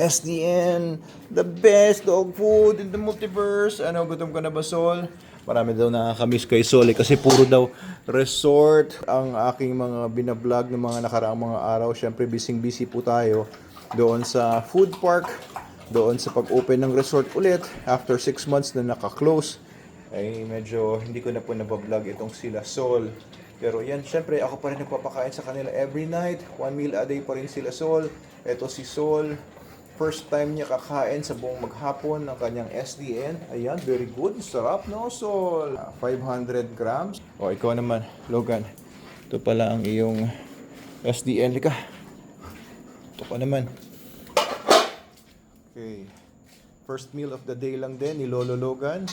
SDN, the best dog food in the multiverse. Ano, gutom ka na ba, Sol? Marami daw nakakamiss kay Sol kasi puro daw resort ang aking mga binablog ng mga nakaraang mga araw. Siyempre, busy po tayo doon sa food park, doon sa pag-open ng resort ulit after 6 months na naka-close. Ay medyo hindi ko na po nabablog itong sila Sol. Pero yan, syempre ako pa rin nagpapakain sa kanila every night. 1 meal a day pa rin sila Sol. Ito si Sol. First time niya kakain sa buong maghapon ng kanyang SDN. Ayan, very good. Sarap, no, Sol? 500 grams. O, ikaw naman, Logan. Ito pala ang iyong SDN. Lika. Ito pa naman. Okay. First meal of the day lang din ni Lolo Logan.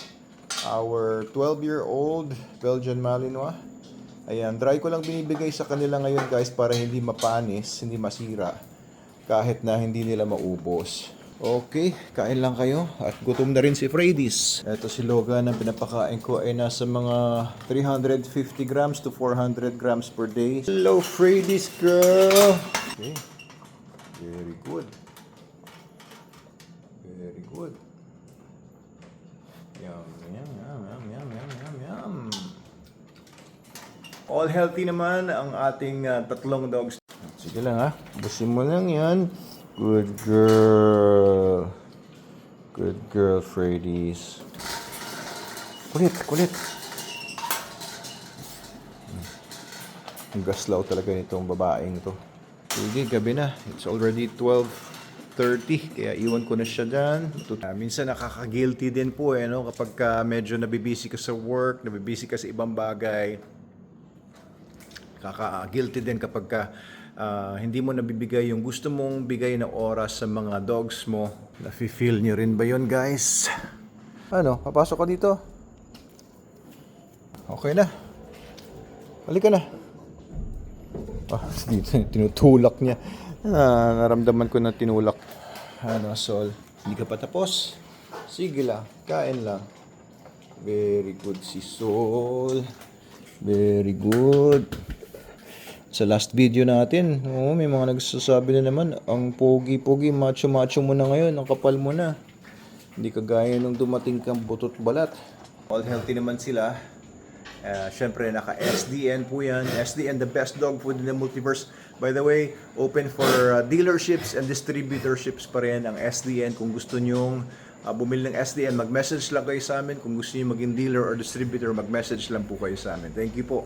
Our 12-year-old Belgian Malinois. Ayan, dry ko lang binibigay sa kanila ngayon, guys, para hindi mapanis, hindi masira. Kahit na hindi nila maubos. Okay, kain lang kayo. At gutom na rin si Freddy's. Ito si Logan, ang pinapakain ko ay nasa mga 350 grams to 400 grams per day. Hello, Freddy's girl! Okay, very good. Very good. Yum, yum, yum, yum, yum, yum, yum, yum. All healthy naman ang ating tatlong dogs. Sige lang ha. Busin mo lang yan. Good girl. Good girl, Freddy's. Kulit, kulit. Ang gaslaw talaga nitong babaeng to. Sige, gabi na. It's already 12:30. Kaya iwan ko na siya dyan. Minsan nakaka-guilty din po no? Kapag medyo nabibisi ka sa work, nabibisi ka sa ibang bagay. Kaka-guilty din kapag hindi mo nabibigay yung gusto mong bigay na oras sa mga dogs mo. Nafe-feel nyo rin ba yun, guys? Ano? Papasok ka dito? Okay na. Halika na. Dito, tinutulak niya. Naramdaman ko na tinulak. Ano, Sol? Hindi ka pa tapos? Sige lang. Kain lang. Very good si Sol. Very good. Sa last video natin, may mga nagsasabi na naman, ang pogi-pogi, macho-macho mo na ngayon, ang kapal mo na. Hindi kagaya nung dumating kang butot balat. All healthy naman sila. Syempre, naka-SDN po yan. SDN, the best dog food in the multiverse. By the way, open for dealerships and distributorships pa rin ang SDN. Kung gusto nyong bumili ng SDN, mag-message lang kayo sa amin. Kung gusto nyo maging dealer or distributor, mag-message lang po kayo sa amin. Thank you po.